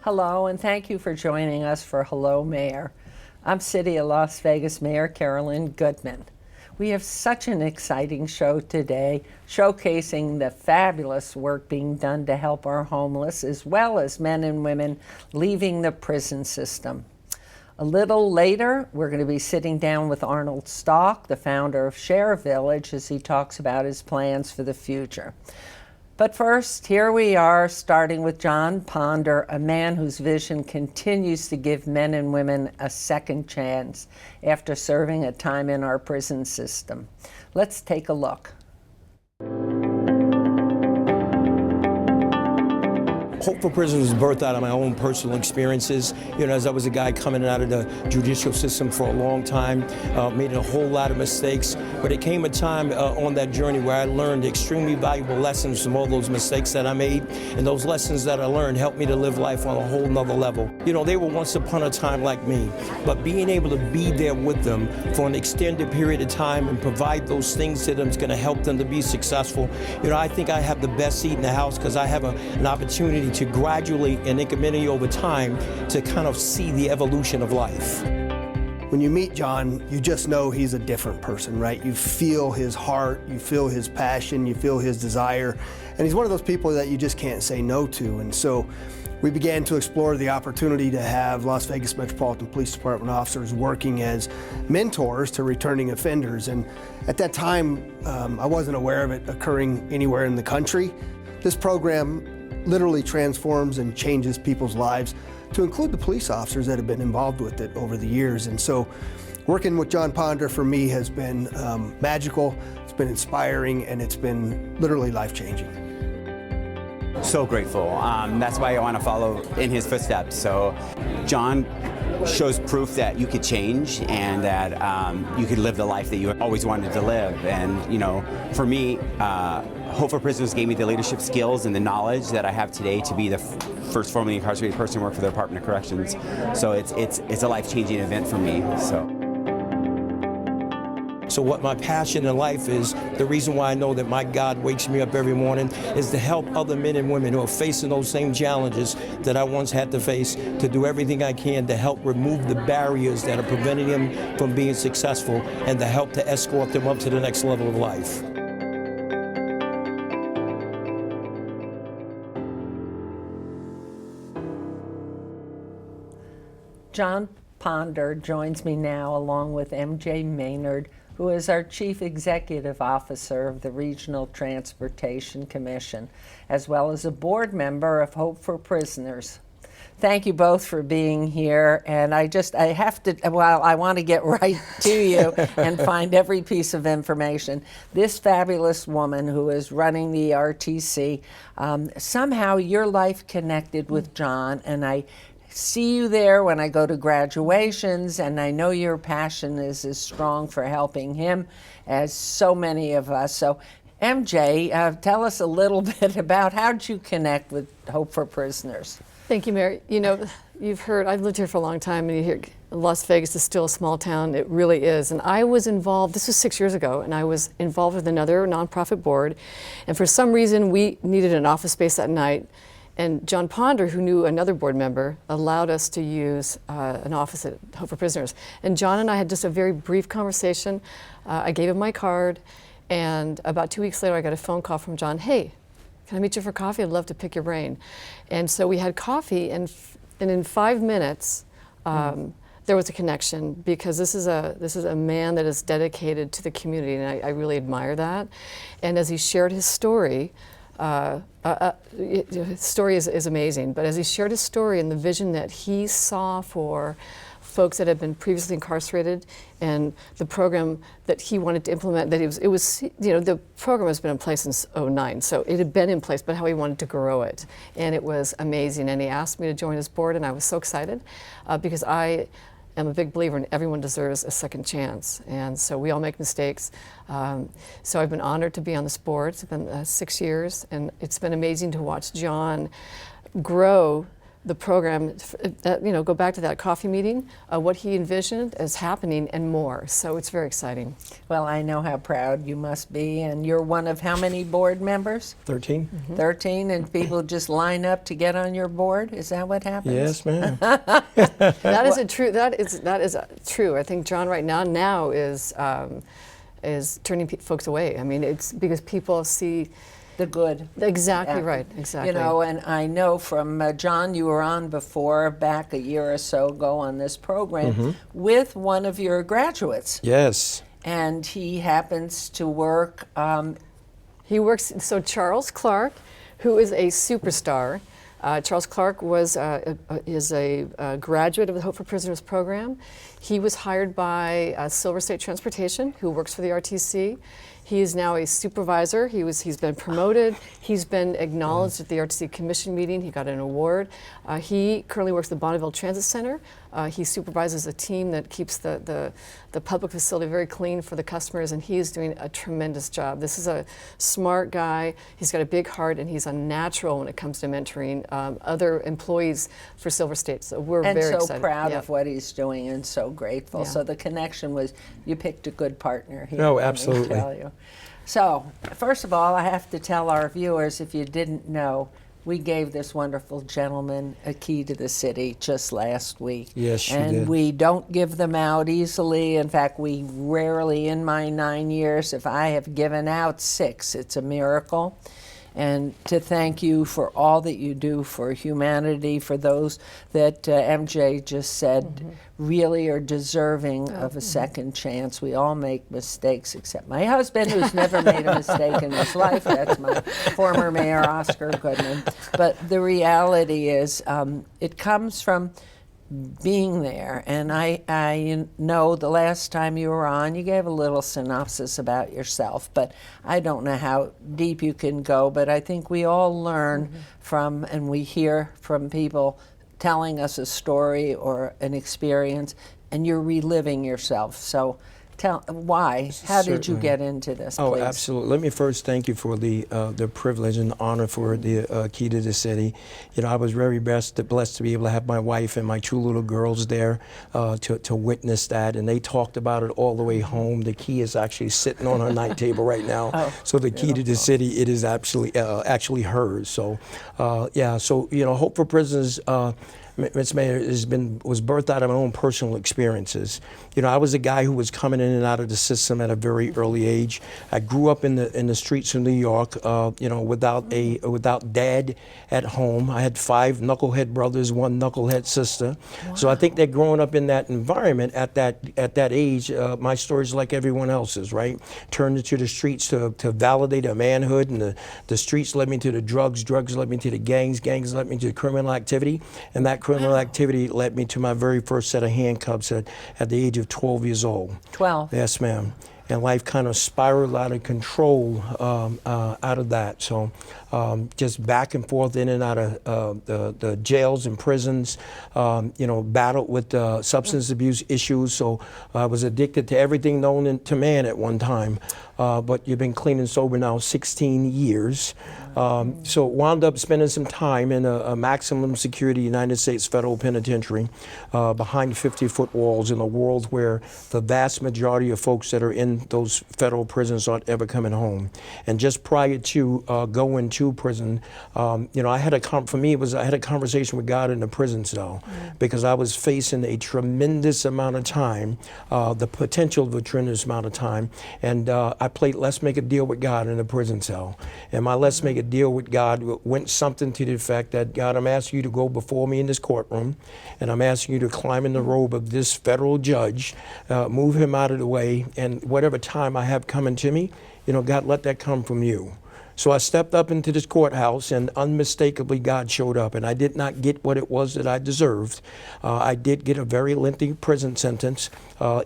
Hello, and thank you for joining us for Hello Mayor. I'm City of Las Vegas Mayor Carolyn Goodman. We have such an exciting show today, showcasing the fabulous work being done to help our homeless, as well as men and women leaving the prison system. A little later, we're going to be sitting down with Arnold Stalk, the founder of Share Village, as he talks about his plans for the future. But first, here we are, starting with Jon Ponder, a man whose vision continues to give men and women a second chance after serving a time in our prison system. Let's take a look. Hope for Prisoners was birthed out of my own personal experiences. As I was a guy coming out of the judicial system for a long time, made a whole lot of mistakes. But it came a time on that journey where I learned extremely valuable lessons from all those mistakes that I made. And those lessons that I learned helped me to live life on a whole nother level. They were once upon a time like me, but being able to be there with them for an extended period of time and provide those things to them is going to help them to be successful. I think I have the best seat in the house because I have an opportunity to gradually and incrementally over time to kind of see the evolution of life. When you meet Jon, you just know he's a different person, right? You feel his heart, you feel his passion, you feel his desire, and he's one of those people that you just can't say no to. And so we began to explore the opportunity to have Las Vegas Metropolitan Police Department officers working as mentors to returning offenders. And at that time, I wasn't aware of it occurring anywhere in the country. This program literally transforms and changes people's lives, to include the police officers that have been involved with it over the years. And so working with Jon Ponder for me has been magical, it's been inspiring, and it's been literally life-changing. So grateful. That's why I want to follow in his footsteps. So Jon shows proof that you could change and that you could live the life that you always wanted to live. And for me, Hope for Prisoners gave me the leadership skills and the knowledge that I have today to be the first formerly incarcerated person to work for the Department of Corrections. So it's a life-changing event for me. So what my passion in life is, the reason why I know that my God wakes me up every morning, is to help other men and women who are facing those same challenges that I once had to face, to do everything I can to help remove the barriers that are preventing them from being successful and to help to escort them up to the next level of life. Jon Ponder joins me now along with MJ Maynard, who is our Chief Executive Officer of the Regional Transportation Commission, as well as a board member of Hope for Prisoners. Thank you both for being here, and I want to get right to you and find every piece of information. This fabulous woman who is running the RTC, somehow your life connected with Jon, and I see you there when I go to graduations, and I know your passion is as strong for helping him as so many of us. So MJ, tell us a little bit about how did you connect with Hope for Prisoners? Thank you, Mary. You've heard, I've lived here for a long time, and you hear Las Vegas is still a small town. It really is. And I was involved, this was 6 years ago, and I was involved with another nonprofit board. And for some reason, we needed an office space that night. And Jon Ponder, who knew another board member, allowed us to use an office at Hope for Prisoners. And Jon and I had just a very brief conversation. I gave him my card, and about 2 weeks later I got a phone call from Jon. Hey, can I meet you for coffee? I'd love to pick your brain. And so we had coffee, and in 5 minutes, there was a connection, because this is a man that is dedicated to the community, and I really admire that. And as he shared his story, his story is amazing, but as he shared his story and the vision that he saw for folks that had been previously incarcerated, and the program that he wanted to implement, that it was the program has been in place since '09, so it had been in place, but how he wanted to grow it, and it was amazing. And he asked me to join his board, and I was so excited because I am a big believer in everyone deserves a second chance, and so we all make mistakes. So I've been honored to be on this board. It's been 6 years, and it's been amazing to watch Jon grow the program, go back to that coffee meeting, what he envisioned is happening and more. So it's very exciting. Well, I know how proud you must be, and you're one of how many board members? 13? 13, and people just line up to get on your board? Is that what happens? Yes, ma'am. That is true. I think John right now is turning folks away. I mean, it's because people see The good. exactly Yeah. right. Exactly. You know, and I know from John, you were on before, back a year or so ago on this program, with one of your graduates. Yes. And he happens to work, He works, so Charles Clark, who is a superstar. Charles Clark is a graduate of the Hope for Prisoners program. He was hired by Silver State Transportation, who works for the RTC. He is now a supervisor. He's been promoted. He's been acknowledged at the RTC Commission meeting. He got an award. He currently works at the Bonneville Transit Center. He supervises a team that keeps the public facility very clean for the customers, and he is doing a tremendous job. This is a smart guy. He's got a big heart, and he's a natural when it comes to mentoring other employees for Silver State. So we're and very so excited. proud Yeah. of what he's doing and so grateful. Yeah. So the connection was, you picked a good partner here. No, let me absolutely. tell you. So, first of all, I have to tell our viewers, if you didn't know, we gave this wonderful gentleman a key to the city just last week. Yes, you and did. we don't give them out easily. In fact, we rarely, in my 9 years, if I have given out 6, it's a miracle. And to thank you for all that you do for humanity, for those that MJ just said really are deserving of a second chance. We all make mistakes, except my husband, who's never made a mistake in his life. That's my former mayor, Oscar Goodman. But the reality is, it comes from being there. And I know the last time you were on, you gave a little synopsis about yourself, but I don't know how deep you can go, but I think we all learn from, and we hear from people telling us a story or an experience, and you're reliving yourself. So tell why, how did you Certainly. get into this, Oh, please? absolutely. Let me first thank you for the privilege and honor for the key to the city. You know, I was very blessed to be able to have my wife and my 2 little girls there to witness that, and they talked about it all the way home. The key is actually sitting on her night table right now. Oh, so the key to the city, it is actually hers. So, yeah. So Hope for Prisoners. Ms. Mayor, was birthed out of my own personal experiences. I was a guy who was coming in and out of the system at a very early age. I grew up in the streets of New York, without dad at home. I had 5 knucklehead brothers, 1 knucklehead sister. Wow. So I think that growing up in that environment at that age, my story's like everyone else's, right? Turned into the streets to validate a manhood, and the streets led me to the drugs led me to the gangs led me to criminal activity, and that criminal activity led me to my very first set of handcuffs at the age of 12 years old. 12. Yes, ma'am. And life kind of spiraled out of control out of that. So just back and forth in and out of the jails and prisons, battled with substance abuse issues. So I was addicted to everything known to man at one time. But you've been clean and sober now 16 years. So wound up spending some time in a maximum security United States federal penitentiary behind 50-foot walls in a world where the vast majority of folks that are in those federal prisons aren't ever coming home. And just prior to going to prison, I had a conversation with God in the prison cell, because I was facing a tremendous amount of time, the potential of a tremendous amount of time, and I played Let's Make a Deal with God in the prison cell. And my Let's Make a Deal with God went something to the effect that, God, I'm asking you to go before me in this courtroom, and I'm asking you to climb in the robe of this federal judge, move him out of the way, and whatever time I have coming to me, God, let that come from you. So I stepped up into this courthouse, and unmistakably God showed up, and I did not get what it was that I deserved. I did get a very lengthy prison sentence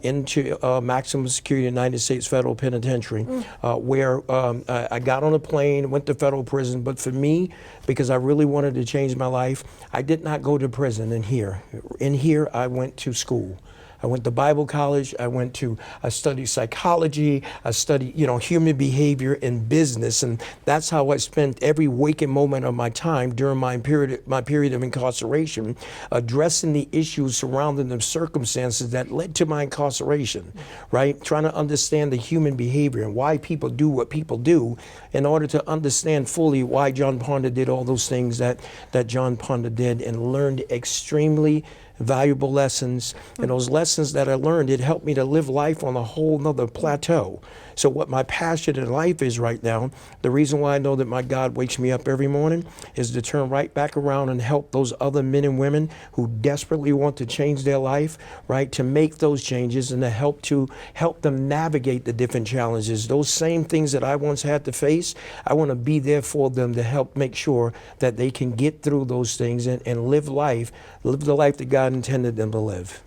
into maximum security United States federal penitentiary, where I got on a plane, went to federal prison. But for me, because I really wanted to change my life, I did not go to prison in here. In here, I went to school. I went to Bible college. I studied psychology. I studied, human behavior and business, and that's how I spent every waking moment of my time during my period of incarceration, addressing the issues surrounding the circumstances that led to my incarceration, right? Trying to understand the human behavior and why people do what people do in order to understand fully why Jon Ponder did all those things that Jon Ponder did, and learned extremely valuable lessons. And those lessons that I learned, it helped me to live life on a whole nother plateau. So what my passion in life is right now, the reason why I know that my God wakes me up every morning, is to turn right back around and help those other men and women who desperately want to change their life, right, to make those changes and to help them navigate the different challenges. Those same things that I once had to face, I want to be there for them to help make sure that they can get through those things and live the life that God intended them to live.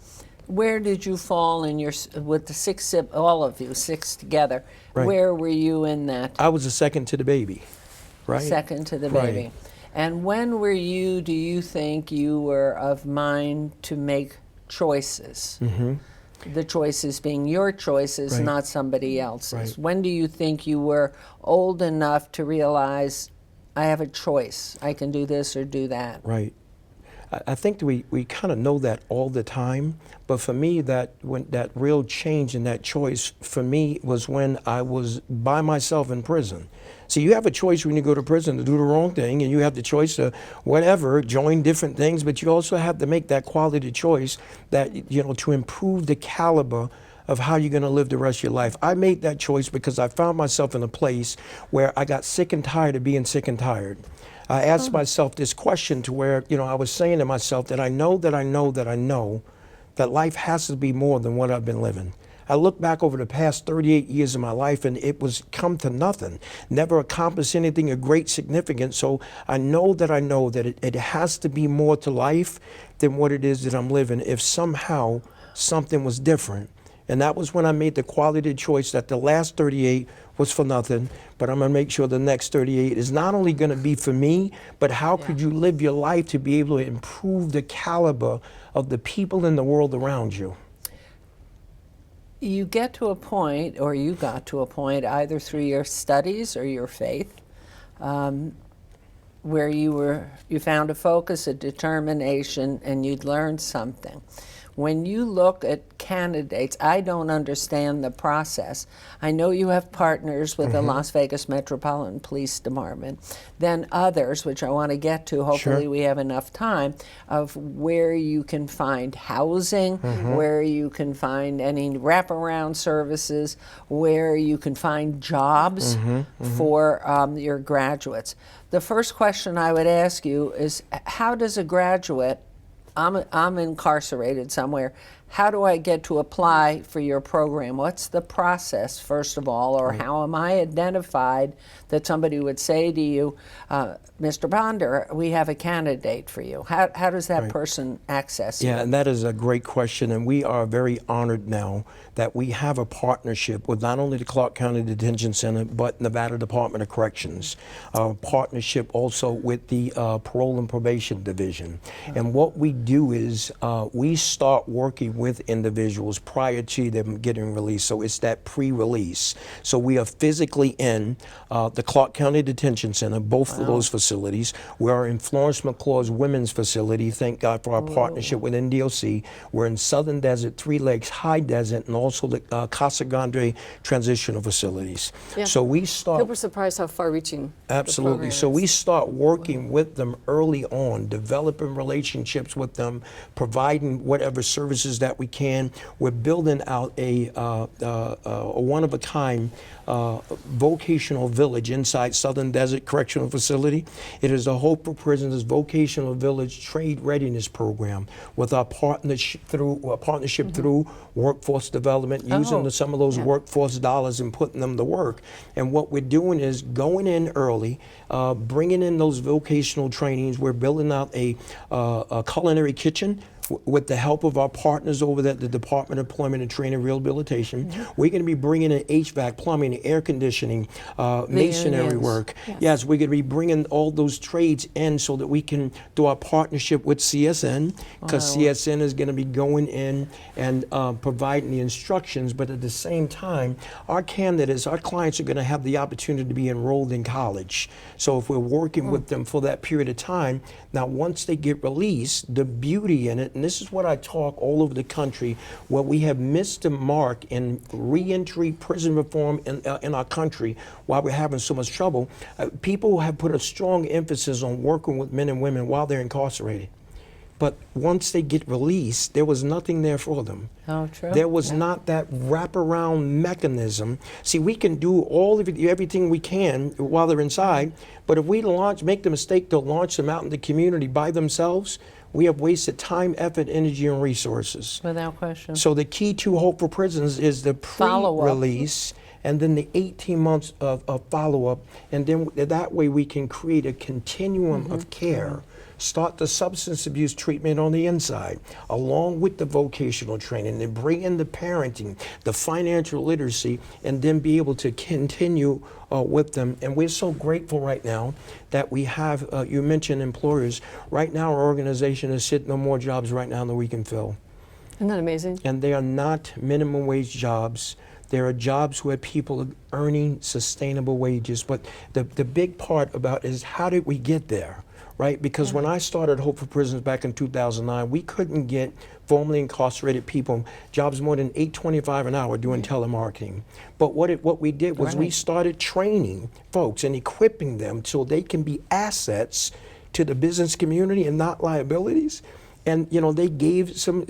Where did you fall in with the all of you, six together? Right. Where were you in that? I was the second to the baby, right? Second to the Right. baby. And when do you think you were of mind to make choices? Mm-hmm. The choices being your choices, Right. not somebody else's. Right. When do you think you were old enough to realize, I have a choice, I can do this or do that? Right. I think that we kind of know that all the time, but for me, that real change in that choice for me was when I was by myself in prison. So you have a choice when you go to prison to do the wrong thing, and you have the choice to join different things, but you also have to make that quality choice that, to improve the caliber of how you're going to live the rest of your life. I made that choice because I found myself in a place where I got sick and tired of being sick and tired. I asked myself this question to where, I was saying to myself that I know that life has to be more than what I've been living. I look back over the past 38 years of my life, and it was come to nothing, never accomplished anything of great significance. So I know that it has to be more to life than what it is that I'm living if somehow something was different. And that was when I made the quality choice that the last 38 was for nothing, but I'm going to make sure the next 38 is not only going to be for me, but how could you live your life to be able to improve the caliber of the people in the world around you? You get to a point, or you got to a point, either through your studies or your faith, where you found a focus, a determination, and you'd learned something. When you look at candidates, I don't understand the process. I know you have partners with the Las Vegas Metropolitan Police Department, then others, which I want to get to, hopefully we have enough time, of where you can find housing, where you can find any wraparound services, where you can find jobs for your graduates. The first question I would ask you is, how does a graduate, I'm incarcerated somewhere, how do I get to apply for your program? What's the process, first of all, or how am I identified that somebody would say to you, Mr. Ponder, we have a candidate for you? How does that person access you? Yeah, and that is a great question, and we are very honored now that we have a partnership with not only the Clark County Detention Center, but Nevada Department of Corrections, a partnership also with the Parole and Probation Division. And what we do is we start working with individuals prior to them getting released. So it's that pre-release. So we are physically in the Clark County Detention Center, both of those facilities. We are in Florence McClaw's women's facility. Thank God for our partnership with NDOC. We're in Southern Desert, Three Lakes, High Desert, and also the Casa Grande transitional facilities. Yeah. So we start. People were surprised how far-reaching. Absolutely. So we start working with them early on, developing relationships with them, providing whatever services that we can. We're building out a one-of-a-kind vocational village inside Southern Desert Correctional Facility. It is the Hope for Prisoners Vocational Village Trade Readiness Program with our partnership through workforce development, using some of those workforce dollars and putting them to work. And what we're doing is going in early, bringing in those vocational trainings. We're building out a culinary kitchen with the help of our partners over at the Department of Employment and Training and Rehabilitation, we're going to be bringing in HVAC, plumbing, air conditioning, masonry unions. work. Yes. Yes, we're going to be bringing all those trades in so that we can do our partnership with CSN, because CSN is going to be going in and providing the instructions, but at the same time, our candidates, our clients are going to have the opportunity to be enrolled in college. So if we're working with them for that period of time, now once they get released, the beauty in it, and this is what I talk all over the country, where we have missed the mark in reentry prison reform in our country, why we're having so much trouble. People have put a strong emphasis on working with men and women while they're incarcerated. But once they get released, there was nothing there for them. Oh, true. There was not that wraparound mechanism. See, we can do all of everything we can while they're inside, but if we make the mistake to launch them out in the community by themselves, we have wasted time, effort, energy, and resources. Without question. So the key to Hope for Prisons is the Follow-up. pre-release and then the 18 months of follow-up, and then that way we can create a continuum of care. Start the substance abuse treatment on the inside, along with the vocational training, and bring in the parenting, the financial literacy, and then be able to continue with them. And we're so grateful right now that we have, you mentioned employers. Right now our organization is sitting on more jobs right now than we can fill. Isn't that amazing? And they are not minimum wage jobs. There are jobs where people are earning sustainable wages. But the big part about is how did we get there? Right? Because when I started Hope for Prisons back in 2009, we couldn't get formerly incarcerated people jobs more than $8.25 an hour doing telemarketing. But what we did was we started training folks and equipping them so they can be assets to the business community and not liabilities. And they gave some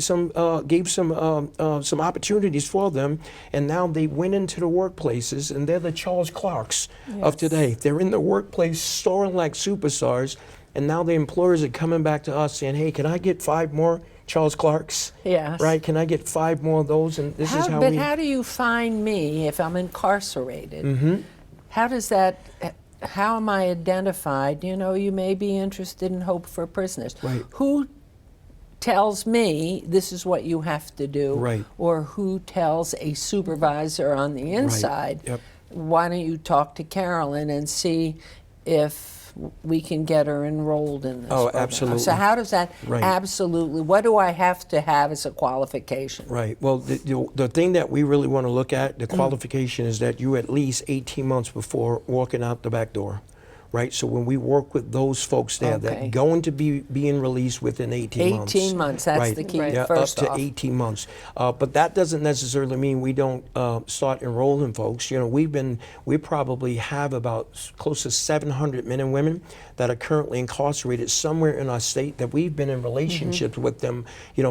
opportunities for them, and now they went into the workplaces, and they're the Charles Clarks of today. They're in the workplace soaring like superstars. And now the employers are coming back to us saying, hey, can I get 5 more Charles Clarks? Yes. Right? Can I get 5 more of those? And this is how But we... how do you find me if I'm incarcerated? How does that... How am I identified? You may be interested in Hope for Prisoners. Right. Who tells me this is what you have to do? Right. Or who tells a supervisor on the inside? Yep. Why don't you talk to Carolyn and see if we can get her enrolled in this program? Absolutely. So how does that absolutely, what do I have to have as a qualification? Right. Well, the thing that we really want to look at, the qualification, is that you at least 18 months before walking out the back door. Right, so when we work with those folks there that going to be being released within 18 months. 18 months, that's the key. Yeah, first up to off. 18 months. But that doesn't necessarily mean we don't start enrolling folks. We probably have about close to 700 men and women that are currently incarcerated somewhere in our state that we've been in relationships with them,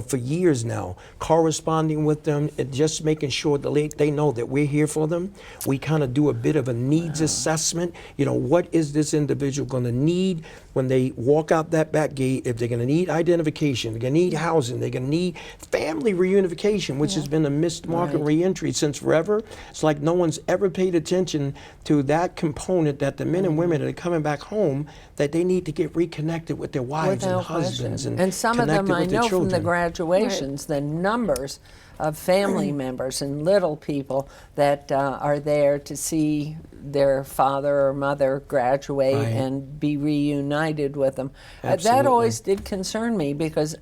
for years now, corresponding with them and just making sure that they know that we're here for them. We kind of do a bit of a needs assessment. What is this individual going to need when they walk out that back gate? If they're going to need identification, they're going to need housing, they're going to need family reunification, which has been a missed mark in reentry since forever. It's like no one's ever paid attention to that component, that the men and women that are coming back home, that they need to get reconnected with their wives and husbands and some of them I know from the children. graduations, the numbers of family members and little people that are there to see their father or mother graduate and be reunited with them. That always did concern me, because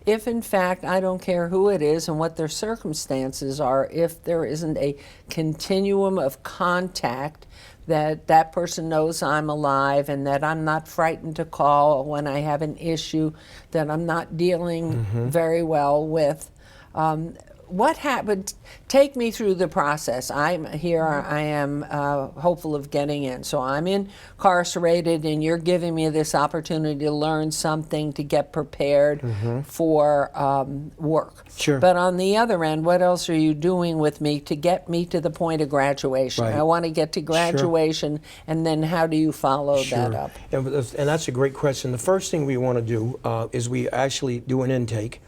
if in fact, I don't care who it is and what their circumstances are, if there isn't a continuum of contact, that person knows I'm alive and that I'm not frightened to call when I have an issue that I'm not dealing very well with. What happened? Take me through the process. I'm here. I am hopeful of getting in. So I'm incarcerated, and you're giving me this opportunity to learn something, to get prepared for work. Sure. But on the other end, what else are you doing with me to get me to the point of graduation? I want to get to graduation, and then how do you follow that up? And that's a great question. The first thing we want to do is we actually do an intake.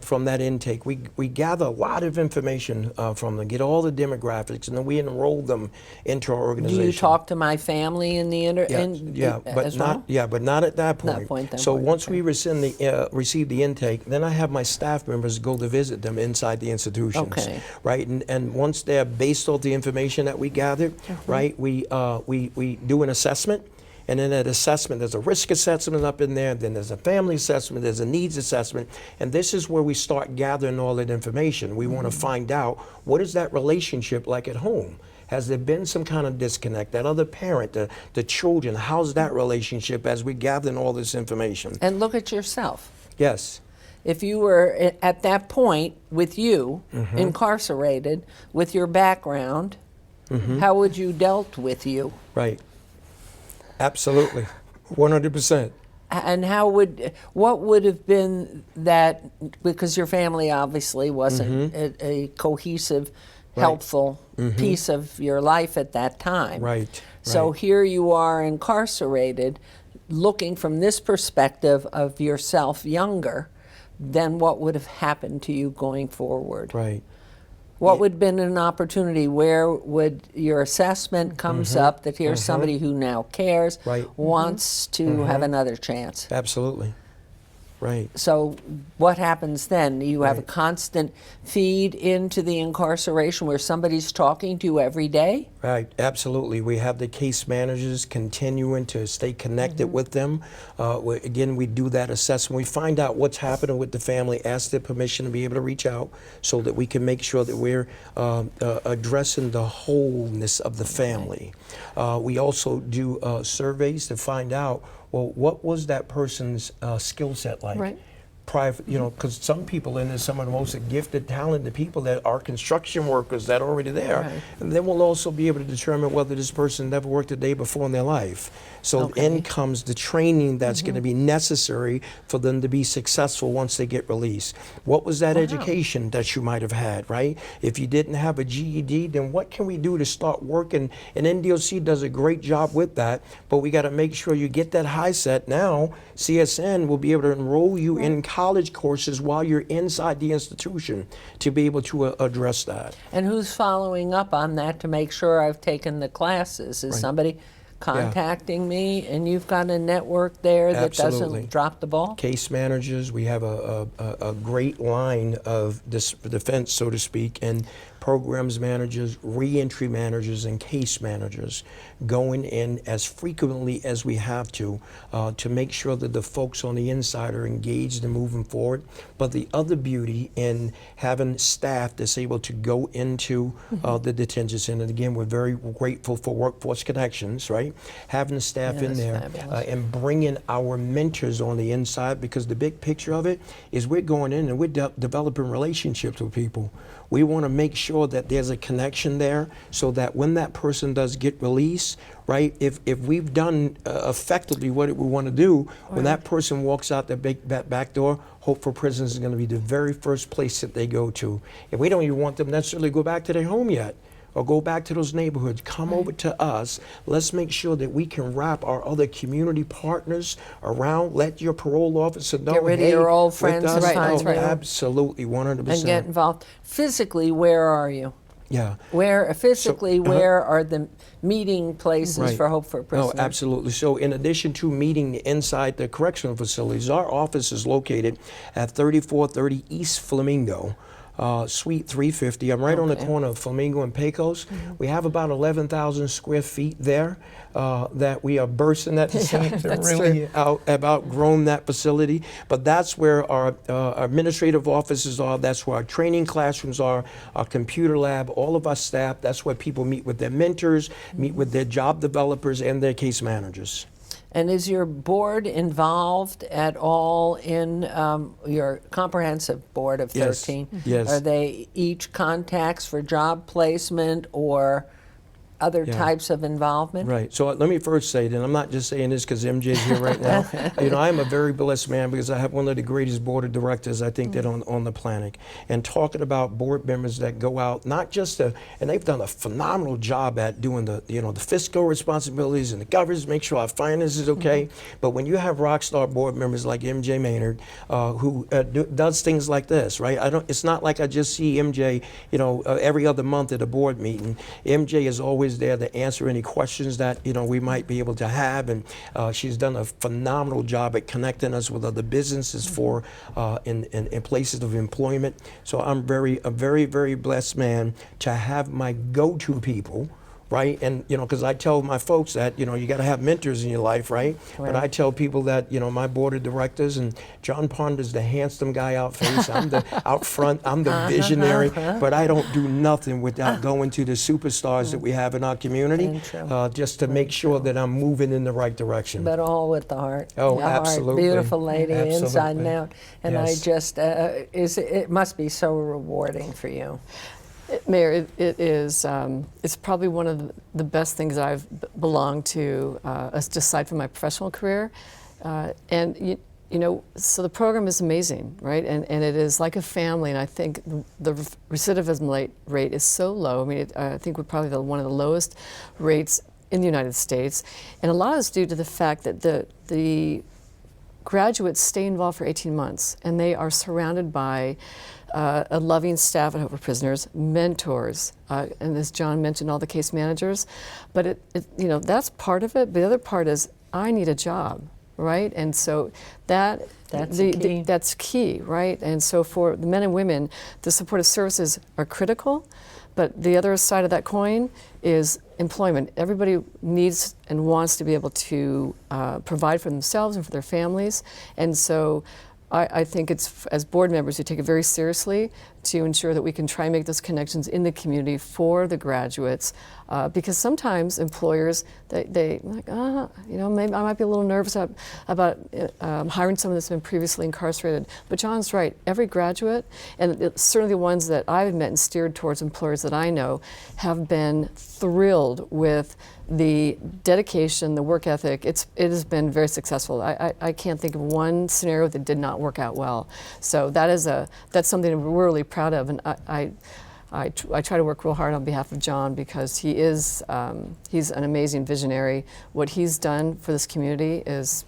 From that intake, we gather a lot of information from them, get all the demographics, and then we enroll them into our organization. Do you talk to my family in the but not at that point. So once we receive the intake, then I have my staff members go to visit them inside the institutions, Okay. right? And once they're based off the information that we gathered, right, we do an assessment. And in that assessment, there's a risk assessment up in there, then there's a family assessment, there's a needs assessment, and this is where we start gathering all that information. We want to find out, what is that relationship like at home? Has there been some kind of disconnect? That other parent, the children, how's that relationship as we gather all this information? And look at yourself. Yes. If you were at that point with you, incarcerated, with your background, how would you dealt with you? Right. Absolutely. 100%. And what would have been that, because your family obviously wasn't a cohesive, helpful piece of your life at that time. Right. So here you are incarcerated, looking from this perspective of yourself younger, then what would have happened to you going forward? Right. What would have been an opportunity? Where would your assessment comes up that here's somebody who now cares, wants to have another chance? Absolutely. Right. So what happens then? You have a constant feed into the incarceration where somebody's talking to you every day? Right, absolutely. We have the case managers continuing to stay connected with them. Again, we do that assessment. We find out what's happening with the family, ask their permission to be able to reach out so that we can make sure that we're addressing the wholeness of the family. We also do surveys to find out, well, what was that person's skill set like? Right. Private, because some people in there, some of the most gifted, talented people that are construction workers that are already there. Right. And then we'll also be able to determine whether this person never worked a day before in their life. So in comes the training that's going to be necessary for them to be successful once they get released. What was that education that you might have had, right? If you didn't have a GED, then what can we do to start working? And NDOC does a great job with that, but we got to make sure you get that high set. Now, CSN will be able to enroll you in college courses while you're inside the institution to be able to address that. And who's following up on that to make sure I've taken the classes? Is somebody contacting me, and you've got a network there that doesn't drop the ball? Case managers, we have a great line of defense, so to speak, and programs managers, reentry managers, and case managers going in as frequently as we have to make sure that the folks on the inside are engaged and moving forward. But the other beauty in having staff that's able to go into the detention center, again, we're very grateful for Workforce Connections, right? Having the staff in there and bringing our mentors on the inside, because the big picture of it is we're going in and we're developing relationships with people. We want to make sure that there's a connection there so that when that person does get released, right, if we've done effectively what we want to do, when that person walks out the back door, Hope for Prisons is going to be the very first place that they go to. And we don't even want them necessarily to go back to their home yet, or go back to those neighborhoods. Come over to us. Let's make sure that we can wrap our other community partners around. Let your parole officer know. Get rid of your old friends and find new. Absolutely, 100%. And get involved. Physically, where are you? Yeah. Where are the meeting places for Hope for Prisoners? Oh, absolutely. So in addition to meeting inside the correctional facilities, our office is located at 3430 East Flamingo. Suite 350. I'm right on the corner of Flamingo and Pecos. We have about 11,000 square feet there that we are bursting at the seams. They're really have outgrown that facility. But that's where our administrative offices are. That's where our training classrooms are, our computer lab, all of our staff. That's where people meet with their mentors, meet with their job developers and their case managers. And is your board involved at all in your comprehensive board of 13? Yes. Are they each contacts for job placement or other types of involvement? Right. So let me first say that I'm not just saying this because MJ's here right now. You know, I'm a very blessed man because I have one of the greatest board of directors I think that on the planet. And talking about board members that go out, not just to, and they've done a phenomenal job at doing the, you know, the fiscal responsibilities and the governance, make sure our finances is okay. But when you have rock star board members like MJ Maynard, who does things like this, right? It's not like I just see MJ, you know, every other month at a board meeting. MJ is always there to answer any questions that, you know, we might be able to have, and she's done a phenomenal job at connecting us with other businesses for in places of employment. So I'm a very, very blessed man to have my go-to people. Right, and you know, because I tell my folks that, you know, you got to have mentors in your life, right? But I tell people that, you know, my board of directors, and Jon Ponder's the handsome guy out face. I'm the out front. I'm the visionary. But I don't do nothing without going to the superstars that we have in our community, just to make sure that I'm moving in the right direction. But all with the heart. Oh, the heart. absolutely. Beautiful lady, Absolutely. inside and out. And Yes. I just, it must be so rewarding for you. Mayor, it is. It's probably one of the best things I've belonged to, just aside from my professional career. And you know, so the program is amazing, right? And it is like a family. And I think the recidivism rate is so low. I mean, I think we're probably one of the lowest rates in the United States. And a lot of it's due to the fact that the graduates stay involved for 18 months, and they are surrounded by a loving staff at Hope for Prisoners, mentors, and as Jon mentioned, all the case managers. But you know, that's part of it. But the other part is, I need a job, right? And so that's key, right? And so for the men and women, the supportive services are critical. But the other side of that coin is employment. Everybody needs and wants to be able to provide for themselves and for their families. And so I think it's, as board members, we take it very seriously to ensure that we can try and make those connections in the community for the graduates, because sometimes employers, they like, you know, maybe I might be a little nervous about hiring someone that's been previously incarcerated. But Jon's right, every graduate, and certainly the ones that I've met and steered towards employers that I know, have been thrilled with the dedication, the work ethic. It has been very successful. I can't think of one scenario that did not work out well. So that's something that we're really proud of, and I try to work real hard on behalf of Jon, because he's an amazing visionary. What he's done for this community is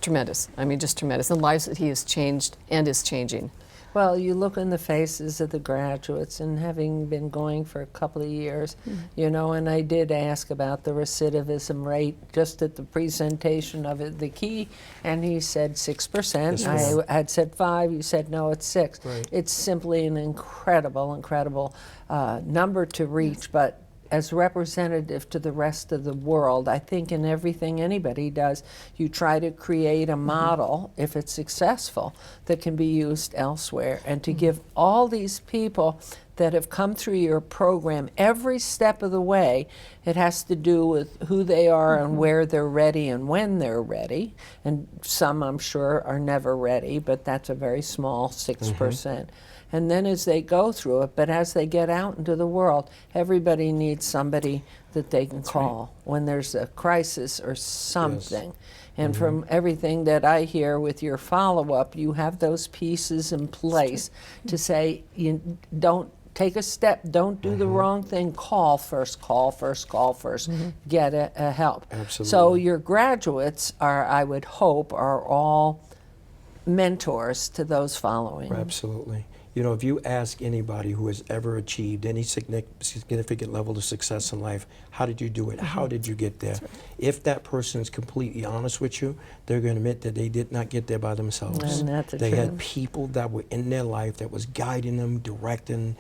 tremendous. I mean, just tremendous. The lives that he has changed and is changing. Well, you look in the faces of the graduates, and having been going for a couple of years, you know, and I did ask about the recidivism rate just at the presentation of it, the key, and he said 6%. Yes, I had said 5, you said no, it's 6. Right. It's simply an incredible number to reach, but as representative to the rest of the world, I think in everything anybody does, you try to create a model, if it's successful, that can be used elsewhere. And to give all these people that have come through your program every step of the way, it has to do with who they are and where they're ready and when they're ready. And some, I'm sure, are never ready, but that's a very small 6%. And then as they go through it, but as they get out into the world, everybody needs somebody that they can call when there's a crisis or something. And from everything that I hear with your follow-up, you have those pieces in place to say, you don't take a step, don't do the wrong thing, call first, get a help. Absolutely. So your graduates are, I would hope, are all mentors to those following. Absolutely. You know, if you ask anybody who has ever achieved any significant level of success in life, how did you do it? How did you get there? Right. If that person is completely honest with you, they're going to admit that they did not get there by themselves. And that's they had people that were in their life that was guiding them, directing,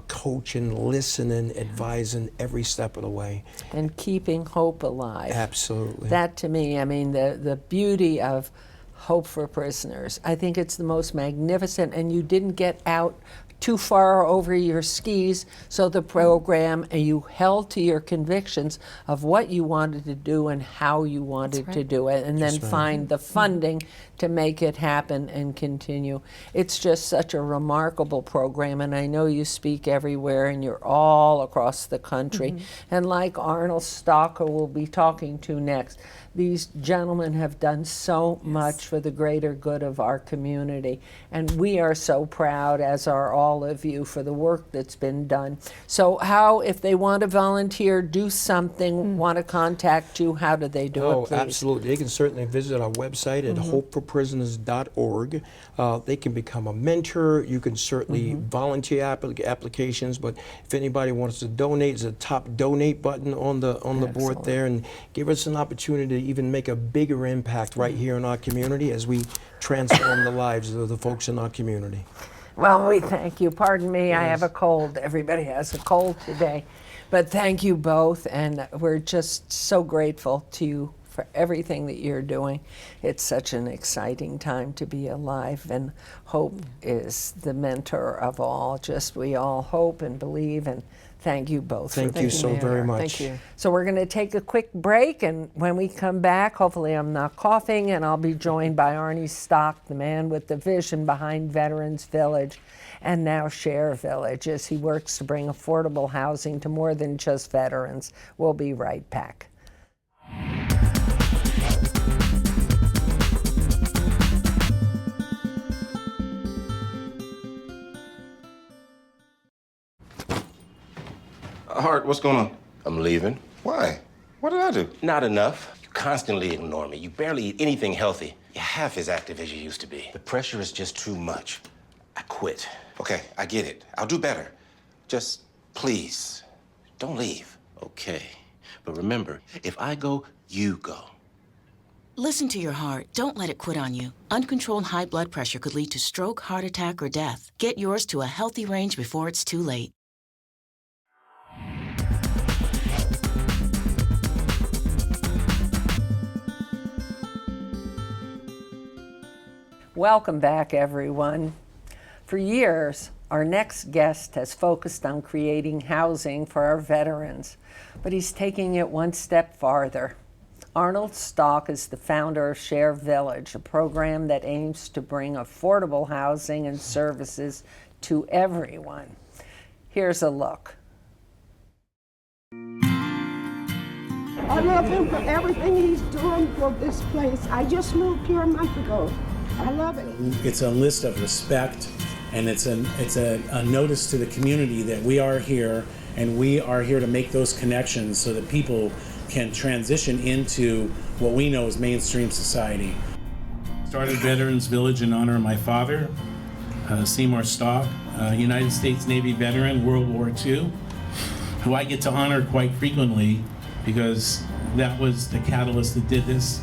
coaching, listening, advising every step of the way. And keeping hope alive. Absolutely. That to me, I mean, the beauty of Hope for Prisoners. I think it's the most magnificent, and you didn't get out too far over your skis, so the program, and you held to your convictions of what you wanted to do and how you wanted to do it, and then find the funding to make it happen and continue. It's just such a remarkable program, and I know you speak everywhere, and you're all across the country. And like Arnold Stalk, who we'll be talking to next, these gentlemen have done so much for the greater good of our community, and we are so proud, as are all of you, for the work that's been done. So how, if they want to volunteer, do something, want to contact you, how do they do it, please? Absolutely. They can certainly visit our website at hopeforprisoners.org. They can become a mentor. You can certainly volunteer applications, but if anybody wants to donate, there's a top donate button on the board there, and give us an opportunity to even make a bigger impact right here in our community as we transform the lives of the folks in our community. Well, we thank you. Pardon me, I have a cold. Everybody has a cold today. But thank you both, and we're just so grateful to you for everything that you're doing. It's such an exciting time to be alive, and hope is the mentor of all. Just we all hope and believe, and thank you both for being Thank you so very much. Thank you. So we're going to take a quick break, and when we come back, hopefully I'm not coughing, and I'll be joined by Arnie Stock, the man with the vision behind Veterans Village and now Share Village, as he works to bring affordable housing to more than just veterans. We'll be right back. Hart, what's going on? I'm leaving. Why? What did I do? Not enough. You constantly ignore me. You barely eat anything healthy. You're half as active as you used to be. The pressure is just too much. I quit. Okay, I get it. I'll do better. Just please, don't leave. Okay. But remember, if I go, you go. Listen to your heart. Don't let it quit on you. Uncontrolled high blood pressure could lead to stroke, heart attack, or death. Get yours to a healthy range before it's too late. Welcome back, everyone. For years, our next guest has focused on creating housing for our veterans, but he's taking it one step farther. Arnold Stalk is the founder of Share Village, a program that aims to bring affordable housing and services to everyone. Here's a look. I love him for everything he's doing for this place. I just moved here a month ago. I love it. It's a list of respect, and it's a notice to the community that we are here, and we are here to make those connections so that people can transition into what we know as mainstream society. Started Veterans Village in honor of my father, Seymour Stalk, United States Navy veteran, World War II, who I get to honor quite frequently because that was the catalyst that did this.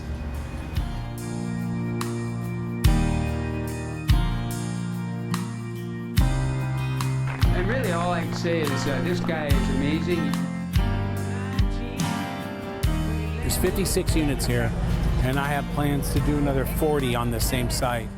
And really all I can say is this guy is amazing. There's 56 units here, and I have plans to do another 40 on the same site.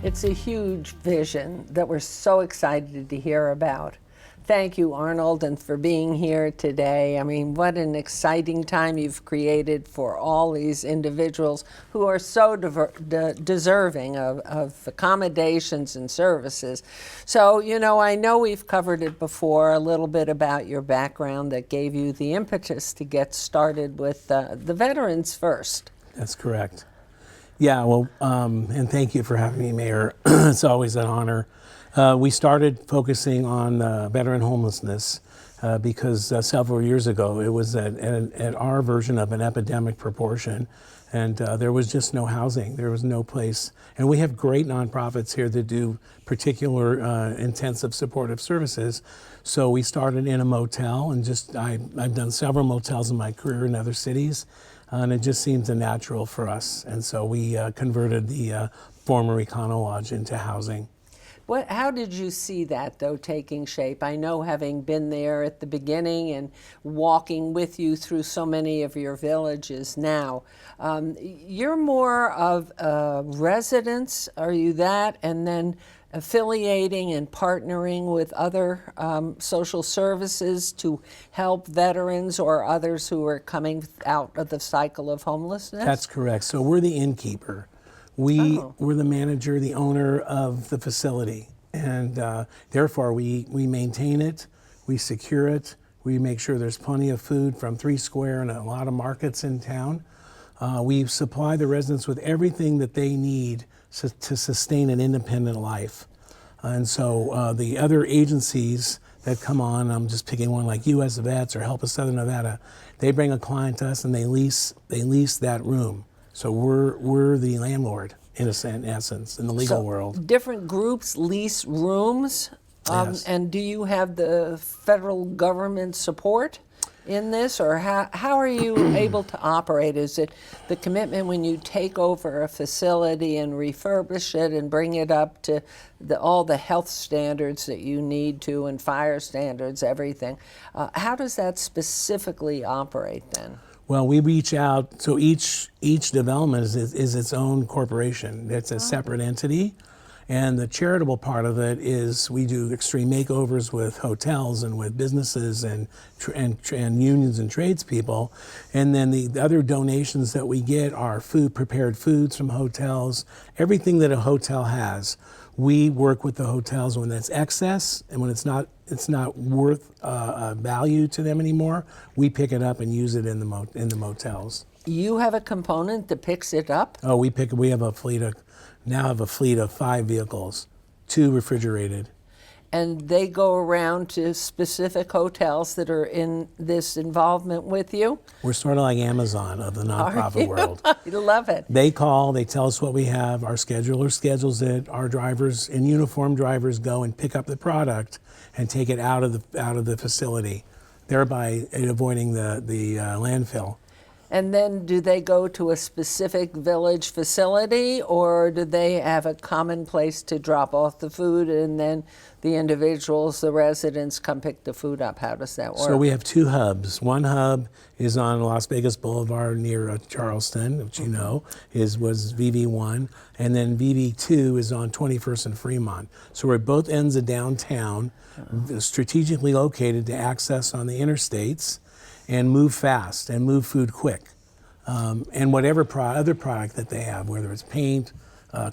It's a huge vision that we're so excited to hear about. Thank you, Arnold, and for being here today. I mean, what an exciting time you've created for all these individuals who are so deserving of accommodations and services. So, you know, I know we've covered it before, a little bit about your background that gave you the impetus to get started with the Veterans First. That's correct. Yeah, well, and thank you for having me, Mayor. It's always an honor. We started focusing on veteran homelessness because several years ago it was at our version of an epidemic proportion, and there was just no housing. There was no place. And we have great nonprofits here that do particular intensive supportive services. So we started in a motel, and I've done several motels in my career in other cities. and it just seems a natural for us. And so we converted the former Econo Lodge into housing. How did you see that, though, taking shape? I know, having been there at the beginning and walking with you through so many of your villages now, you're more of residents, are you that? And then affiliating and partnering with other social services to help veterans or others who are coming out of the cycle of homelessness? That's correct. So we're the innkeeper. We're the manager, the owner of the facility, and therefore we maintain it, we secure it, we make sure there's plenty of food from 3 Square and a lot of markets in town. We supply the residents with everything that they need to sustain an independent life. And so the other agencies that come on, I'm just picking one like US Vets or Help of Southern Nevada, they bring a client to us and they lease that room. So we're the landlord in essence in the legal world. Different groups lease rooms, Yes. and do you have the federal government support in this, or how are you able to operate? Is it the commitment when you take over a facility and refurbish it and bring it up to all the health standards that you need to, and fire standards, everything? How does that specifically operate then? Well, we reach out, so each development is its own corporation. It's a separate entity. And the charitable part of it is we do extreme makeovers with hotels and with businesses and unions and tradespeople. And then the other donations that we get are prepared foods from hotels, everything that a hotel has. We work with the hotels when that's excess and when it's not worth value to them anymore. We pick it up and use it in the motels. You have a component that picks it up? Oh, we have a fleet of 5 vehicles, 2 refrigerated. And they go around to specific hotels that are in this involvement with you? We're sort of like Amazon of the nonprofit world. I love it. They call, they tell us what we have, our scheduler schedules it, our drivers, and uniformed drivers go and pick up the product and take it out of the facility, thereby avoiding the landfill. And then do they go to a specific village facility, or do they have a common place to drop off the food and then the individuals, the residents, come pick the food up? How does that work? So we have 2 hubs. One hub is on Las Vegas Boulevard near Charleston, which you know, was VV1, and then VV2 is on 21st and Fremont. So we're at both ends of downtown, strategically located to access on the interstates and move fast and move food quick. And whatever other product that they have, whether it's paint,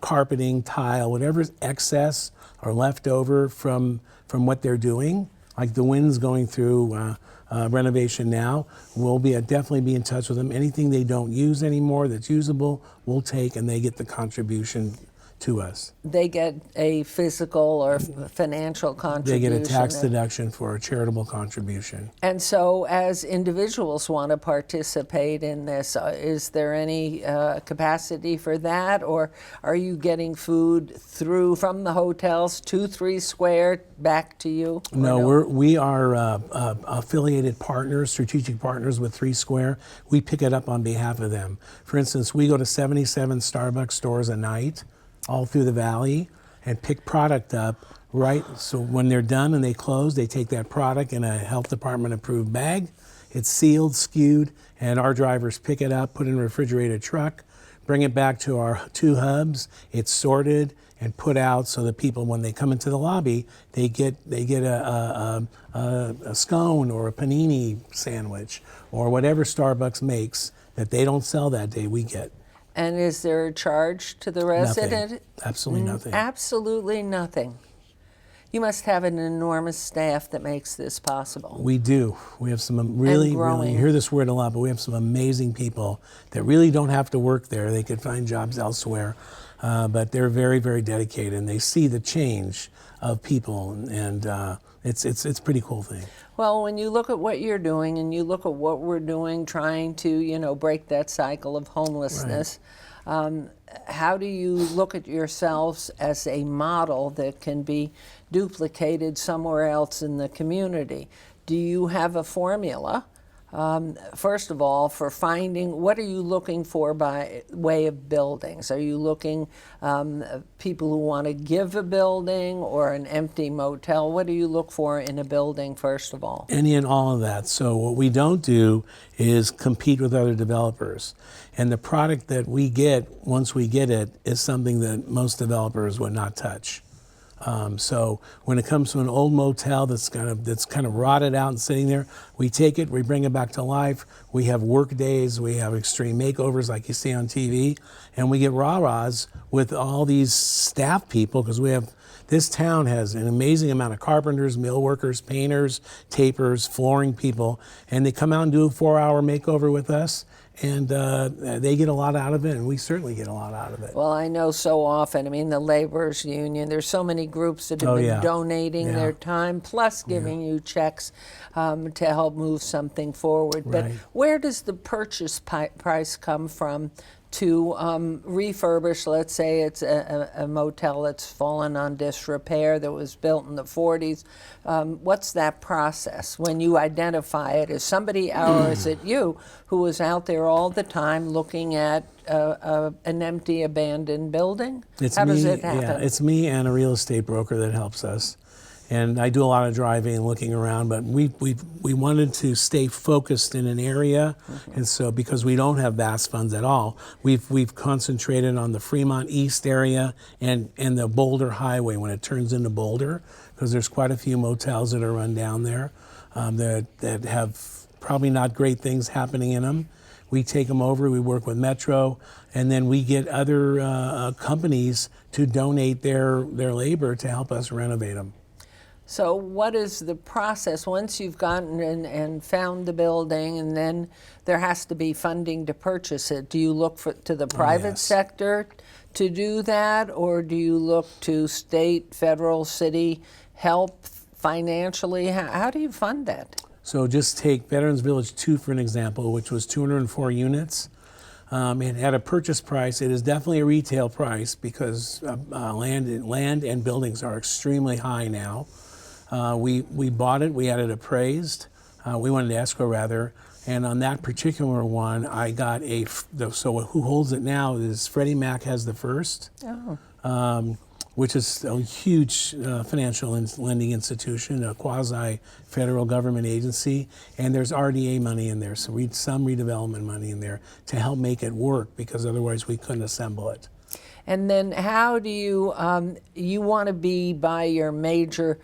carpeting, tile, whatever's excess or left over from what they're doing, like the wind's going through renovation now, we'll definitely be in touch with them. Anything they don't use anymore that's usable, we'll take, and they get the contribution to us. They get a physical or financial contribution. They get a tax deduction for a charitable contribution. And so as individuals want to participate in this, is there any capacity for that, or are you getting food from the hotels to 3 Square back to you? No, we are affiliated partners, strategic partners with 3 Square. We pick it up on behalf of them. For instance, we go to 77 Starbucks stores a night, all through the valley, and pick product up, right? So when they're done and they close, they take that product in a health department approved bag. It's sealed, skewed, and our drivers pick it up, put it in a refrigerated truck, bring it back to our 2 hubs. It's sorted and put out so that people, when they come into the lobby, they get a scone or a panini sandwich or whatever Starbucks makes that they don't sell that day, we get. And is there a charge to the resident? Nothing. Absolutely nothing. Absolutely nothing. You must have an enormous staff that makes this possible. We do. We have some really, you hear this word a lot, but we have some amazing people that really don't have to work there. They could find jobs elsewhere, but they're very, very dedicated, and they see the change of people, and it's a pretty cool thing. Well, when you look at what you're doing and you look at what we're doing, trying to, break that cycle of homelessness, right. How do you look at yourselves as a model that can be duplicated somewhere else in the community? Do you have a formula First of all, for finding, what are you looking for by way of buildings? Are you looking people who want to give a building or an empty motel? What do you look for in a building, first of all? Any and all of that. So what we don't do is compete with other developers. And the product that we get, once we get it, is something that most developers would not touch. So when it comes to an old motel that's kind of rotted out and sitting there, we take it, we bring it back to life. We have work days, we have extreme makeovers like you see on TV, and we get rah-rahs with all these staff people, because this town has an amazing amount of carpenters, mill workers, painters, tapers, flooring people, and they come out and do a 4-hour makeover with us. And they get a lot out of it, and we certainly get a lot out of it. Well, I know so often, I mean, the laborers union, there's so many groups that have been donating their time, plus giving you checks to help move something forward. But where does the purchase price come from to refurbish? Let's say it's a motel that's fallen on disrepair that was built in the 40s. What's that process when you identify it? Is somebody, or is it you, who is out there all the time looking at an empty, abandoned building? How does it happen? Yeah, it's me and a real estate broker that helps us. And I do a lot of driving and looking around, but we wanted to stay focused in an area, and so because we don't have vast funds at all, we've concentrated on the Fremont East area and the Boulder Highway when it turns into Boulder, because there's quite a few motels that are run down there that have probably not great things happening in them. We take them over, we work with Metro, and then we get other companies to donate their labor to help us renovate them. So what is the process once you've gotten in and found the building, and then there has to be funding to purchase it? Do you look to the private sector to do that, or do you look to state, federal, city help financially? How do you fund that? So just take Veterans Village 2 for an example, which was 204 units. It had a purchase price. It is definitely a retail price because land and buildings are extremely high now. We bought it, we had it appraised, we wanted to escrow rather, and on that particular one, I got so who holds it now is Freddie Mac has the first, which is a huge financial lending institution, a quasi-federal government agency, and there's RDA money in there, so some redevelopment money in there to help make it work, because otherwise we couldn't assemble it. And then how do you want to be by your major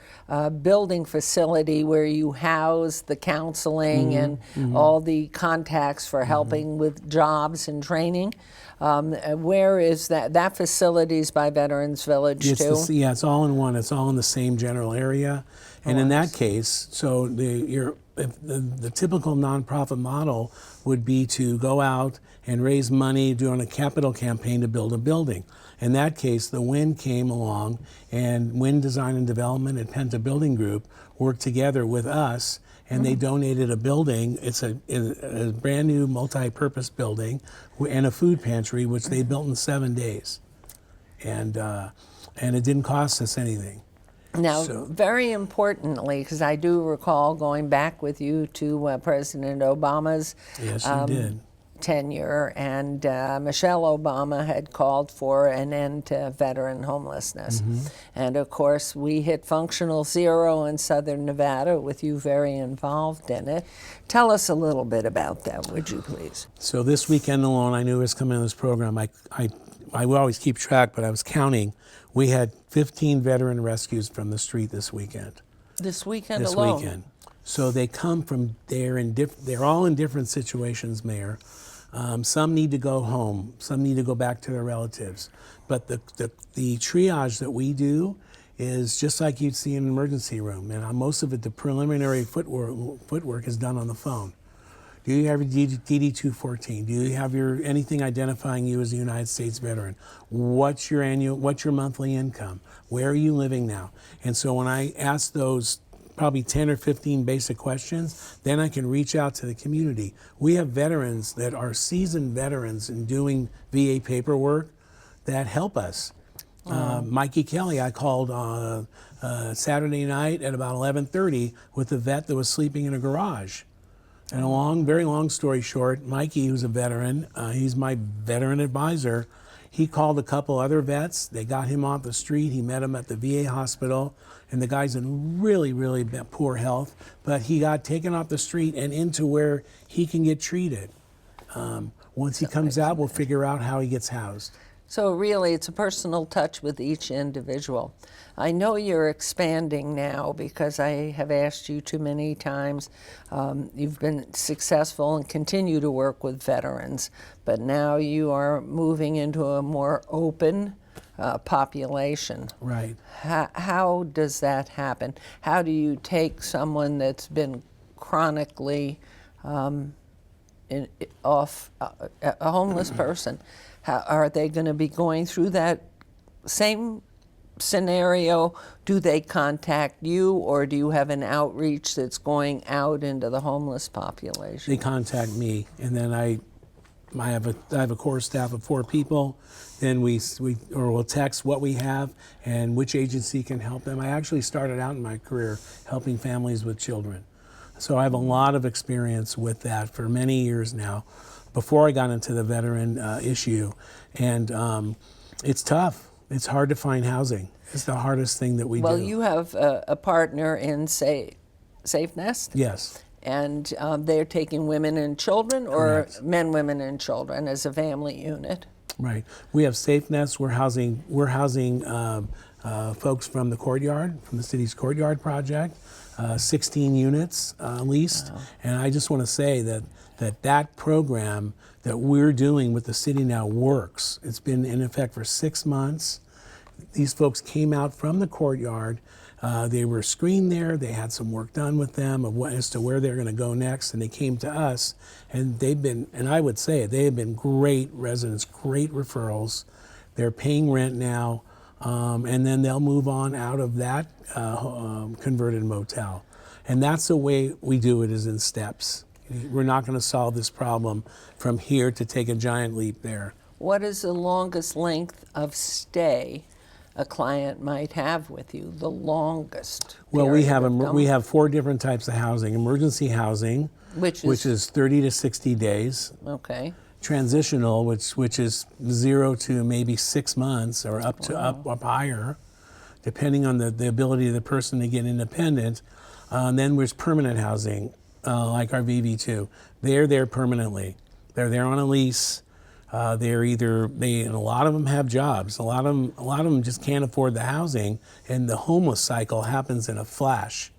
building facility where you house the counseling and all the contacts for helping with jobs and training? Where is that? That facility's by Veterans Village too? It's all in one. It's all in the same general area. And in that case, so the typical nonprofit model would be to go out and raise money doing a capital campaign to build a building. In that case, the WIN came along, and WIN Design and Development and Penta Building Group worked together with us, and they donated a building. It's a brand new multi-purpose building and a food pantry, which they built in 7 days. And it didn't cost us anything. Now, very importantly, because I do recall going back with you to President Obama's tenure, and Michelle Obama had called for an end to veteran homelessness. And of course, we hit functional zero in Southern Nevada with you very involved in it. Tell us a little bit about that, would you please? So this weekend alone, I knew it was coming on this program. I will always keep track, but I was counting. We had 15 veteran rescues from the street this weekend. This weekend alone? This weekend. So they come from there, they're all in different situations, Mayor. Some need to go home. Some need to go back to their relatives. But the triage that we do is just like you'd see in an emergency room. And most of it, the preliminary footwork is done on the phone. Do you have your DD-214? Do you have anything identifying you as a United States veteran? What's your monthly income? Where are you living now? And so when I ask those probably 10 or 15 basic questions, then I can reach out to the community. We have veterans that are seasoned veterans in doing VA paperwork that help us. Mikey Kelly, I called Saturday night at about 11:30 with a vet that was sleeping in a garage. And a very long story short, Mikey, who's a veteran, he's my veteran advisor. He called a couple other vets. They got him off the street. He met him at the VA hospital, and the guy's in really, really poor health. But he got taken off the street and into where he can get treated. Once he comes out, we'll figure out how he gets housed. So really, it's a personal touch with each individual. I know you're expanding now because I have asked you too many times. You've been successful and continue to work with veterans, but now you are moving into a more open population. Right. How does that happen? How do you take someone that's been chronically a homeless person? How, are they going to be going through that same scenario? Do they contact you, or do you have an outreach that's going out into the homeless population? They contact me, and then I have a core staff of 4 people. Then we'll text what we have and which agency can help them. I actually started out in my career helping families with children, so I have a lot of experience with that for many years now. Before I got into the veteran issue, and it's tough. It's hard to find housing. It's the hardest thing that we do. Well, you have a partner in Safe Nest? Yes. And they're taking women and children, or Correct. men, women, and children as a family unit? Right. We have Safe Nest. We're housing folks from the courtyard, from the city's courtyard project, 16 units leased. Wow. And I just want to say that program that we're doing with the city now works. It's been in effect for 6 months. These folks came out from the courtyard. They were screened there. They had some work done with them as to where they're going to go next, and they came to us. And I would say they have been great residents, great referrals. They're paying rent now, and then they'll move on out of that converted motel. And that's the way we do it, is in steps. We're not going to solve this problem from here to take a giant leap there. What is the longest length of stay a client might have with you? The longest? Well, we have 4 different types of housing. Emergency housing, which is 30 to 60 days. Okay. Transitional, which is 0 to maybe 6 months, or up to up higher, depending on the ability of the person to get independent. And then there's permanent housing. Like our VV2, they're there permanently. They're there on a lease. And a lot of them have jobs. A lot of them just can't afford the housing, and the homeless cycle happens in a flash.